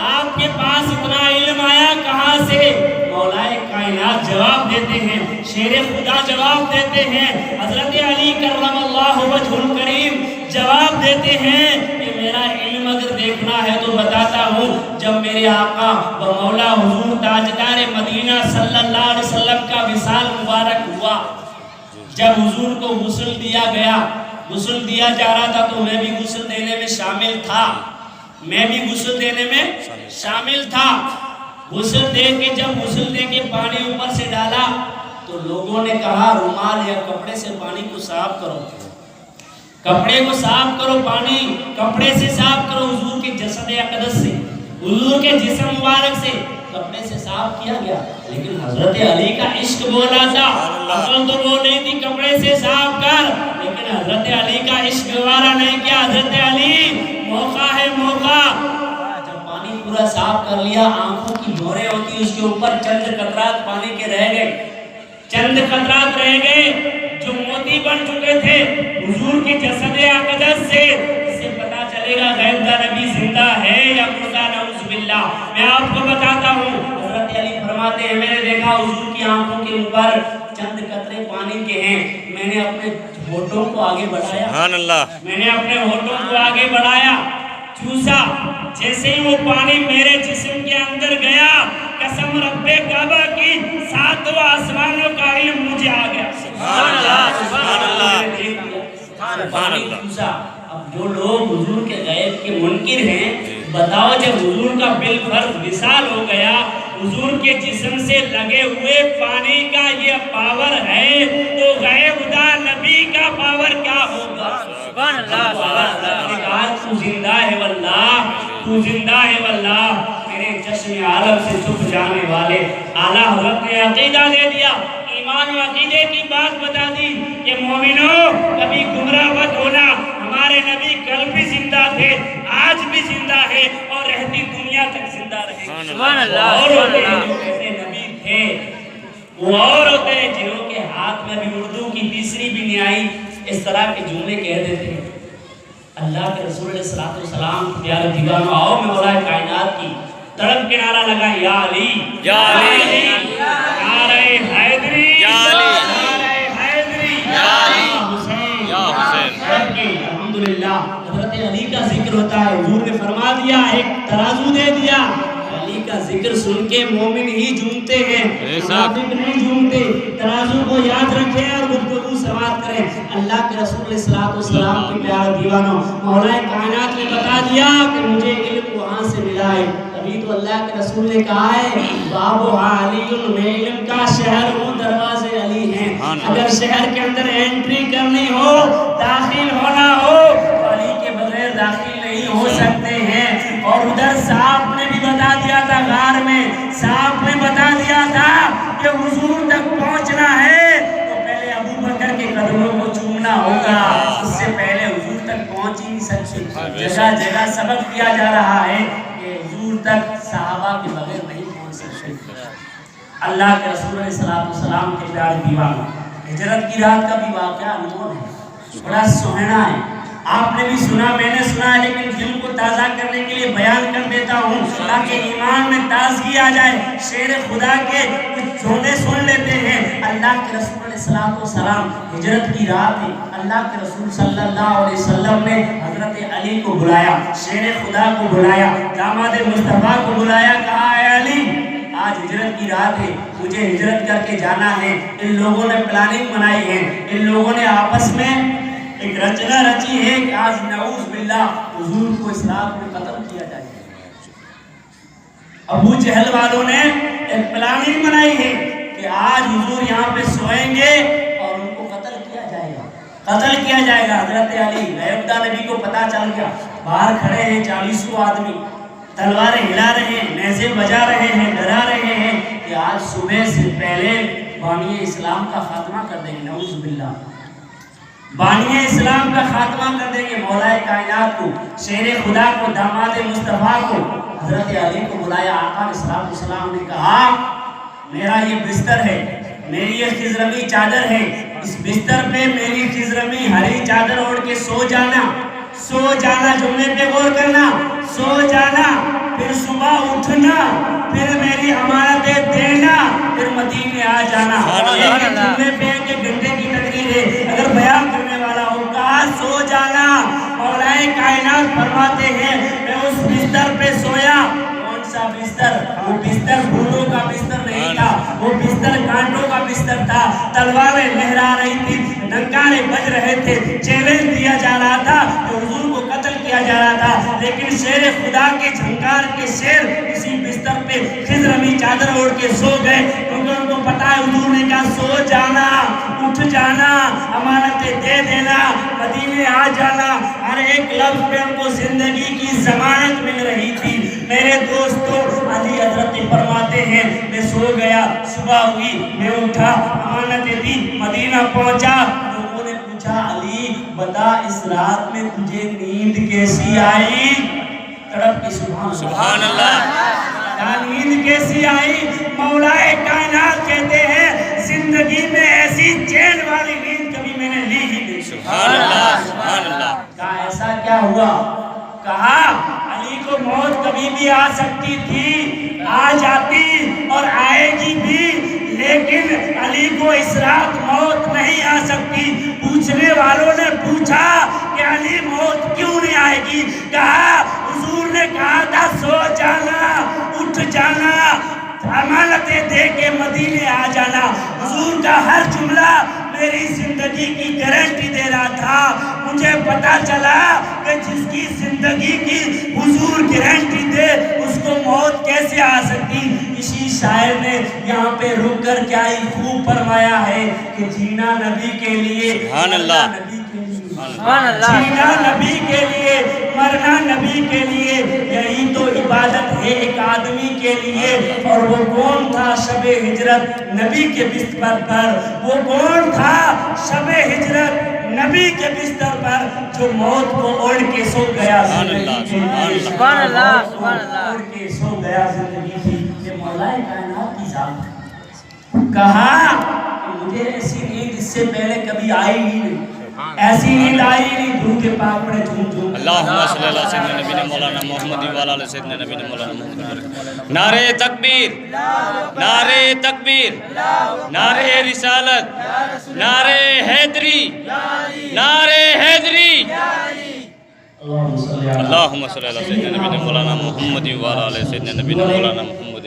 آپ کے پاس اتنا علم آیا کہاں سے؟ مولا کائنات جواب دیتے ہیں، شیر خدا جواب دیتے ہیں، حضرت علی کرم اللہ وجہ الکریم جواب دیتے ہیں کہ میرا علم اگر دیکھنا ہے تو بتاتا ہوں. جب میرے آقا و مولا حضور تاجدار مدینہ صلی اللہ علیہ وسلم کا وصال مبارک ہوا، جب حضور کو غسل دیا گیا، غسل دیا جا رہا تھا تو میں بھی غسل دینے میں شامل تھا. غسل دے کے جب غسل دے کے پانی اوپر سے ڈالا تو لوگوں نے کہا رومال یا کپڑے سے پانی کو صاف کرو، کپڑے کو صاف کرو، پانی کپڑے سے صاف کرو. حضور کے جسد اقدس سے، حضور کے جسم مبارک سے کپڑے سے صاف کیا گیا. لیکن حضرت علی کا عشق بولا تھا، عقل تو وہ نہیں تھی کپڑے سے صاف کر، لیکن حضرت علی کا عشق گوارا نہیں کیا. حضرت علی موقع ہے موقع. جب پانی پورا صاف کر لیا، آنکھوں کی بھوریں ہوتی اس کے اوپر چند قطرات پانی کے رہ گئے جو موتی بن چکے تھے حضور کے جسد اقدس سے. اس سے پتا چلے گا غیب کا نبی زندہ ہے یا مردہ، نعوذ باللہ. میں آپ کو بتاتا ہوں، حضرت علی فرماتے ہیں میں نے دیکھا حضور کی آنکھوں کے اوپر چند قطرے پانی کے ہیں، میں نے اپنے ہونٹوں کو آگے بڑھایا، سبحان اللہ، میں نے اپنے ہونٹوں کو آگے بڑھایا، چوسا. جیسے ہی وہ پانی میرے جسم کے اندر گیا، قسم رب کعبہ کی 7 آسمانوں کا علم مجھے آ گیا. سبحان اللہ، سبحان اللہ، سبحان اللہ. اب جو لوگ حضور کے غیب کے منکر ہیں، بتاؤ جب حضور کا بالفرض وصال ہو گیا، حضور کے جسم سے لگے ہوئے پانی کا یہ پاور ہے تو غیب دا نبی کا پاور کیا ہوگا؟ سبحان اللہ، سبحان اللہ. تو زندہ ہے واللہ، تو زندہ ہے واللہ. میرے چشم عالم سے چھپ جانے والے اعلیٰ حضرت نے عقیدہ دے دیا، ایمان و عقیدے کی بات بتا دی کہ مومنوں کبھی گمراہ مت ہونا. ہمارے نبی کل بھی زندہ تھے، آج بھی زندہ ہے اور رہتی دنیا تک زندہ رہے. سبحان اللہ، اور سبحان ہوتے ہیں اللہ. جو کہتے نبی تھے، وہ اور ہوتے ہیں جنہوں کے ہاتھ میں بھی اردو کی تیسری بھی نہیں آئی، اس طرح کے جملے کہہ دیتے ہیں. اللہ کے رسول علیہ السلام پیارے دیوانوں، آؤ میں مولا کائنات کی طرف کنارہ لگا، یا علی یا علی، نعرہ حیدری، یا علی، نعرہ حیدری، یا علی، یا حسین، یا حسین. الحمدللہ. حضرت علی کا ذکر ہوتا ہے، حضور نے فرما دیا، ایک ترازو دے دیا، علی کا ذکر ذکر سن کے مومن ہی جھومتے ہیں، ایسا منافق نہیں جھومتے۔ ترازو کو یاد رکھیں اور گفتگو سماعت کریں۔ اللہ کے رسول علیہ السلام کے پیارے دیوانوں، مولا کائنات نے بتا دیا کہ مجھے علم وہاں سے ملا ہے۔ ابھی تو اللہ کے رسول نے کہا ہے بابُہا علی، میں علم کا شہر ہوں، دروازے علی ہیں۔ اگر شہر کے اندر انٹری کرنی ہو، داخل ہونا ہو تو علی کے بغیر داخل نہیں ہو سکتے ہیں۔ اور ادھر صاحب نے بھی بتا دیا تھا، غار میں صاحب نے بتا دیا تھا کہ حضور تک پہنچنا ہے تو پہلے ابو بکر کے قدموں کو چومنا ہوگا، اس سے پہلے حضور تک پہنچ ہی نہیں سکتے۔ جگہ جگہ سبق دیا جا رہا ہے کہ حضور تک صحابہ کے بغیر نہیں پہنچ سکتے۔ اللہ کے رسول علیہ السلام کے پیارے دیوانوں، ہجرت کی رات کا بھی واقعہ انمول ہے، بڑا سہنا ہے۔ آپ نے بھی سنا، میں نے سنا ہے، لیکن دل کو تازہ کرنے کے لیے بیان کر دیتا ہوں تاکہ ایمان میں تازگی آ جائے۔ شیر خدا کے کچھ جھونے سن لیتے ہیں۔ اللہ کے رسول علیہ السلام ہجرت کی رات ہے، اللہ کے رسول صلی اللہ علیہ وسلم نے حضرت علی کو بلایا، شیر خدا کو بلایا، داماد مصطفیٰ کو بلایا، کہا اے علی آج ہجرت کی رات ہے، مجھے ہجرت کر کے جانا ہے۔ ان لوگوں نے پلاننگ بنائی ہے، ان لوگوں نے آپس میں ایک رچنا رچی ہے کہ آج نعوذ باللہ حضور کو اس رات میں قتل کیا جائے۔ ابو جہل والوں نے ایک پلاننگ بنائی ہے کہ آج حضور یہاں پہ سوئیں گے اور ان کو قتل کیا جائے گا، قتل کیا جائے گا۔ حضرت علی غیبدہ نبی کو پتا چل گیا، باہر کھڑے ہیں 40 آدمی، تلواریں ہلا رہے ہیں، نیزے بجا رہے ہیں، ڈرا رہے ہیں کہ آج صبح سے پہلے بانی اسلام کا خاتمہ کر دیں گے، نعوذ باللہ بانی اسلام کا خاتمہ کر دیں گے۔ مولا کائنات کو، شیر خدا کو، داماد مصطفیٰ کو، حضرت علی کو بلایا۔ آقا علیہ السلام نے کہا میرا یہ بستر ہے، میری یہ خضرمی چادر ہے، اس بستر پہ میری خضرمی ہری چادر اوڑھ کے سو جانا، سو جانا، جملے پہ غور کرنا، سو جانا، پھر صبح اٹھنا، پھر میری امانتیں دینا، پھر مدینے آ جانا۔ ایک جملے پہ ایک گھنٹے کی تقریر ہے، اگر بیان کرنے والا ہو کہا سو جانا۔ مولا کائنات فرماتے ہیں میں اس بستر پہ سویا۔ کون سا بستر؟ وہ بستر پھولوں کا بستر نہیں تھا، وہ بستر کانٹوں کا بستر تھا۔ تلواریں لہرا رہی تھی، ڈنکارے بج رہے تھے، چیلنج دیا جا رہا تھا کہ حضور کو قتل کیا جا رہا تھا، لیکن شیر خدا کے جھنکار کے شیر اسی بستر پہ خضرمی چادر اوڑھ کے سو گئے، کیونکہ ان کو پتا ہے حضور نے کہا سو جانا، اٹھ جانا، امانتیں دے دینا، مدینے آ جانا۔ ہر ایک لفظ پہ ان کو زندگی کی ضمانت مل رہی تھی۔ میرے دوستو، علی حضرت فرماتے ہیں میں سو گیا، صبح ہوئی، میں اٹھا، امانتیں دی، مدینہ پہنچا۔ لوگوں نے پوچھا علی بتا اس رات میں تجھے نیند کیسی آئی؟ تڑپ کی سبحان اللہ، نیند کیسی آئی؟ مولا کائنات کہتے ہیں زندگی میں ایسی چین والی نیند کبھی میں نے لی ہی نہیں۔ سبحان اللہ، سبحان اللہ۔ کہا ایسا کیا ہوا؟ کہا علی کو موت کبھی بھی آ سکتی تھی، آ جاتی اور آئے گی بھی، لیکن علی کو اس رات موت نہیں آ سکتی۔ پوچھنے والوں نے پوچھا کہ علی موت کیوں نہیں آئے گی؟ کہا حضور نے کہا تھا سو جانا، اٹھ جانا، امانتیں دے کے مدینے آ جانا۔ حضور کا ہر جملہ میری زندگی کی گارنٹی دے رہا تھا۔ مجھے پتا چلا کہ جس کی زندگی کی حضور گارنٹی دے اس کو موت کیسے آ سکتی۔ اسی شاعر نے یہاں پہ رک کر کیا ہی خوب فرمایا ہے کہ جینا نبی کے لیے، سبحان اللہ، جینا نبی کے لیے، مرنا نبی کے لیے، یہی تو عبادت ہے ایک آدمی کے لیے۔ اور وہ کون تھا شب ہجرت نبی کے بستر پر؟ وہ کون تھا شب ہجرت نبی کے بستر پر جو موت کو اوڑھ کے سو گیا زندگی کے لیے؟ سبحان اللہ، سبحان اللہ، اوڑھ کے سو گیا زندگی کی۔ یہ مولا کائنات کی ذات کہا کہ مجھے ایسی نیند اس سے پہلے کبھی آئی ہی نہیں، ایسی نیند آئی نہیں۔ درود پاک پڑھے جھوم جھوم۔ اللہم صلی اللہ سیدنا نبینا مولانا محمد وعلی آلہ سیدنا نبینا مولانا محمد۔ نعرہ تکبیر، نعرہ تکبیر، نعرہ رسالت، نعرہ حیدری، نعرہ حیدری۔ اللہم صلی اللہ سیدنا نبینا مولانا محمد وعلی آلہ سیدنا نبینا مولانا محمد۔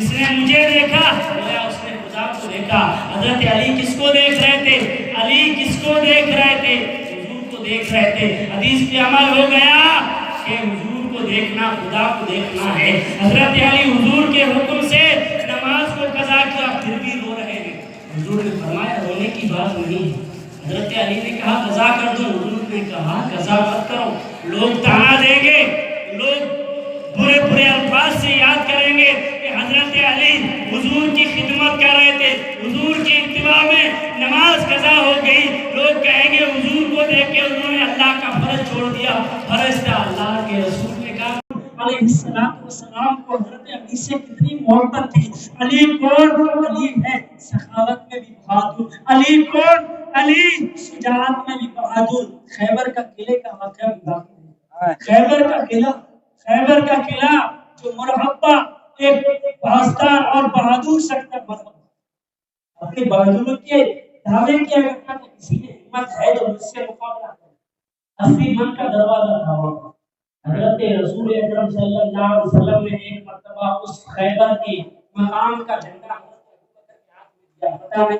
جس نے مجھے دیکھا گویا اس نے خدا کو دیکھا۔ حضرت علی کس کو دیکھ رہے تھے؟ علی کس کو دیکھ رہے تھے؟ حضور کو دیکھ رہے تھے۔ حدیث پہ عمل ہو گیا کہ حضور کو دیکھنا خدا کو دیکھنا ہے۔ حضرت علی حضور کے حکم سے نماز کو قضا کیا، پھر بھی رو رہے ہیں۔ حضور نے فرمایا رونے کی بات نہیں ہے۔ حضرت علی نے کہا قضا کر دو، حضور نے کہا قضا مت کرو، لوگ تانا دیں گے، لوگ برے برے الفاظ سے یاد کریں گے کہ حضرت علی حضور کی خدمت کر رہے تھے، حضور کی اتباع میں نماز قضا ہو گئی، لوگ کہیں گے حضور کو دیکھ کے انہوں نے اللہ کا فرض چھوڑ دیا۔ فرض تھا اللہ کے رسول نے کہا علیہ السلام کو حضرت علی سے کتنی محبت تھی۔ علی کون؟ علی ہے سخاوت میں بھی بہادر۔ علی کون؟ علی شجاعت میں بھی بہادر۔ خیبر کا قلعے کا واقعہ بھی باقی ہے۔ خیبر کا قلعہ جو مرحبا ایک پاسدار اور بہادر شخص مرحبا اپنی بہادری کے دعوے کیا کرتا کہ کسی میں ہمت ہے تو مجھ سے مقابلہ کرے۔ 80 من کا دروازہ تھا وہاں۔ حضرت رسول اکرم صلی اللہ علیہ وسلم نے ایک مرتبہ اس خیبر کی مقام کا جھنڈا پتہ نہیں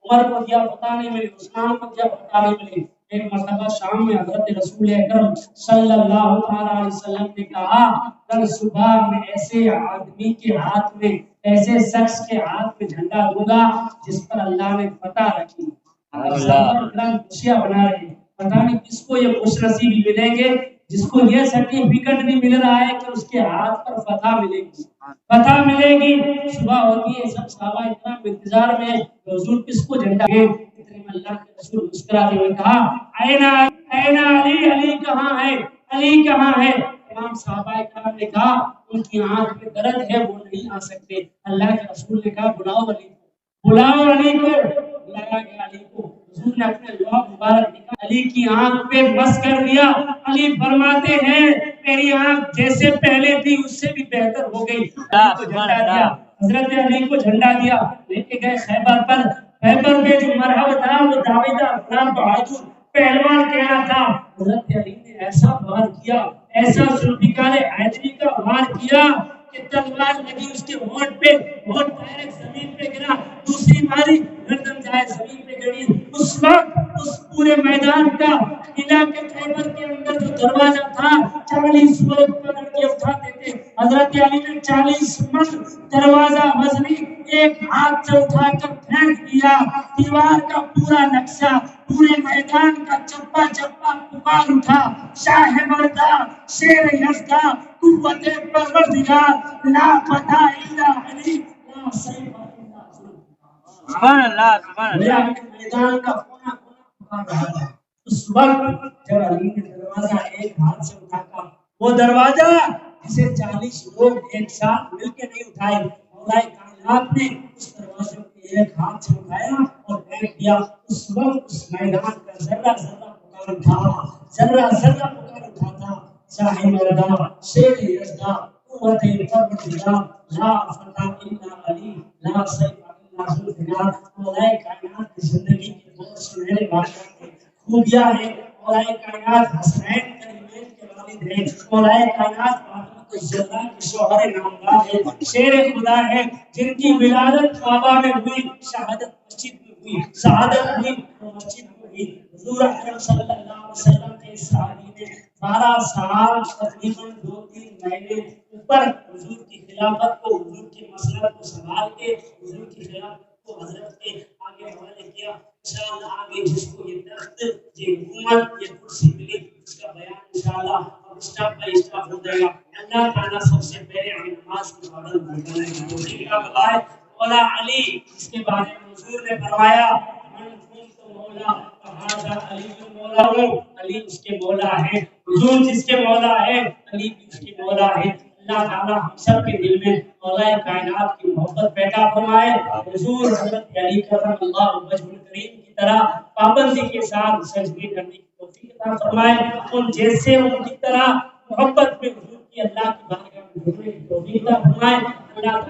عمر کو دیا، پتہ نہیں ملی، عثمان کو دیا، پتہ نہیں ملی۔ ایک مرتبہ شام میں حضرت رسول اکرم صلی اللہ علیہ وسلم نے کہا کل صبح میں ایسے آدمی کے ہاتھ میں، ایسے شخص کے ہاتھ میں جھنڈا دوں گا جس پر اللہ نے فتح رکھی۔ خوشیاں بنا رہے ہیں، پتہ نہیں کس کو یہ خوش نصیبی ملیں گے جس کو یہ سرٹیفکیٹ نہیں مل رہا ہے کہ اس کے ہاتھ پر فتح ملے گی، فتح ملے گی۔ صبح ہوتی ہے، سب صحابہ اکرام انتظار میں حضور کس کو جھنڈا دیں۔ اتنے میں اللہ کے رسول مسکراتے ہوئے کہا این علی، علی کہاں ہے؟ علی کہاں ہے؟ تمام صحابہ اکرام نے کہا ان کی آنکھ میں درد ہے، وہ نہیں آ سکتے۔ اللہ کے رسول نے کہا بلاؤ علی کو، بلاؤ علی کو۔ بلایا گیا علی کو، حضور نے اپنے لعاب مبارک نکالا، علی کی آنکھ پہ بس کر دیا۔ علی فرماتے ہیں میری آنکھ جیسے پہلے تھی اس سے بھی بہتر ہو گئی۔ حضرت علی کو جھنڈا دیا، لے کے گئے خیبر پر۔ خیبر میں جو مرحب تھا وہ داویدہ غلام بہادر پہلوان کہنا تھا۔ حضرت علی نے ایسا وار کیا، ایسا ذوالفقار حیدری کا وار کیا کہ تلوار لگی اس کے ہونٹ پہ، ہونٹ ڈائریکٹ زمین پہ گرا، دوسری باری گردن جائے زمین پہ گری۔ اس وقت اس پورے میدان کا قلعہ کے خیبر کے اندر جو دروازہ تھا 40 لوگ پکڑ کے اٹھاتے تھے۔ حضرت علی نے 40 من دروازہ وزنی ایک ہاتھ سے اٹھا کر پھینک دیا۔ دیوار کا پورا نقشہ، پورے میدان کا چپا چپا پکار اٹھا شاہ مردہ شیر یزدہ قوت پروردگار لا فتح الا علی لا سیف الا ذوالفقار۔ سبحان اللہ سبحان اللہ۔ میدان کا کونا کونا پکار رہا تھا۔ اس وقت جب علی نے دروازہ ایک ہاتھ سے اٹھا کر وہ دروازہ جسے 40 لوگ ایک ساتھ مل کے نہیں اٹھائے، مولا کائنات نے اس دروازے کو ایک ہاتھ سے اٹھایا اور پھینک دیا۔ اس وقت اس میدان کا ذرہ ذرہ پکار اٹھا، ذرہ ذرہ پکار اٹھا تھا شاہ مردہ شیر یزدہ قوت پروردگار لا فتح الا علی لا سیف الا ذوالفقار۔ مولا کائنات کی زندگی کے بہت سنہرے واقعات ہیں، خوبیاں ہیں۔ مولا کائنات حسنین کریمین کے والد ہیں، مولا کائنات زہرا کے شوہر نامدار ہے، شیر خدا ہے، جن کی ولادت کعبہ میں ہوئی، شہادت مسجد میں ہوئی، شہادت ہوئی وہ مسجد میں ہوئی۔ حضور اکرم صلی اللہ علیہ وسلم کے صحابی نے 12 سال تقریباً 2-3 مہینے اوپر حضور کی خلافت کو، حضور کی مسلک کو سنبھال کے حضور کی خلافت کو حضرت کے آگے حوالے کیا۔ انشاءاللہ آگے جس کو یہ تخت، یہ حکومت، یہ کرسی ملی، اس کا بیان انشاءاللہ اب اسٹاپ بائی اسٹاپ ہو جائے گا۔ اللہ تعالیٰ سب سے پہلے ہمیں نماز کی پابند بنانے کی توفیق عطا فرمائے۔ مولا علی اس کے بارے میں حضور نے فرمایا من کنت مولا فہذا علی مولا ہوں، علی اس کے مولا ہے، حضور جس کے مولا ہے علی بھی اس کے مولا ہے۔ اللہ تعالیٰ ہم سب کے دل میں مولا کائنات کی محبت پیدا فرمائے، حضور حضرت علی کرم اللہ وجہ الکریم کی طرح پابندی کے ساتھ سجدے کرنے کی توفیق عطا فرمائے، ان جیسے ان کی طرح محبت میں حضور کی اللہ کی بارگاہ میں جھکنے کی توفیق عطا فرمائے۔ اللہ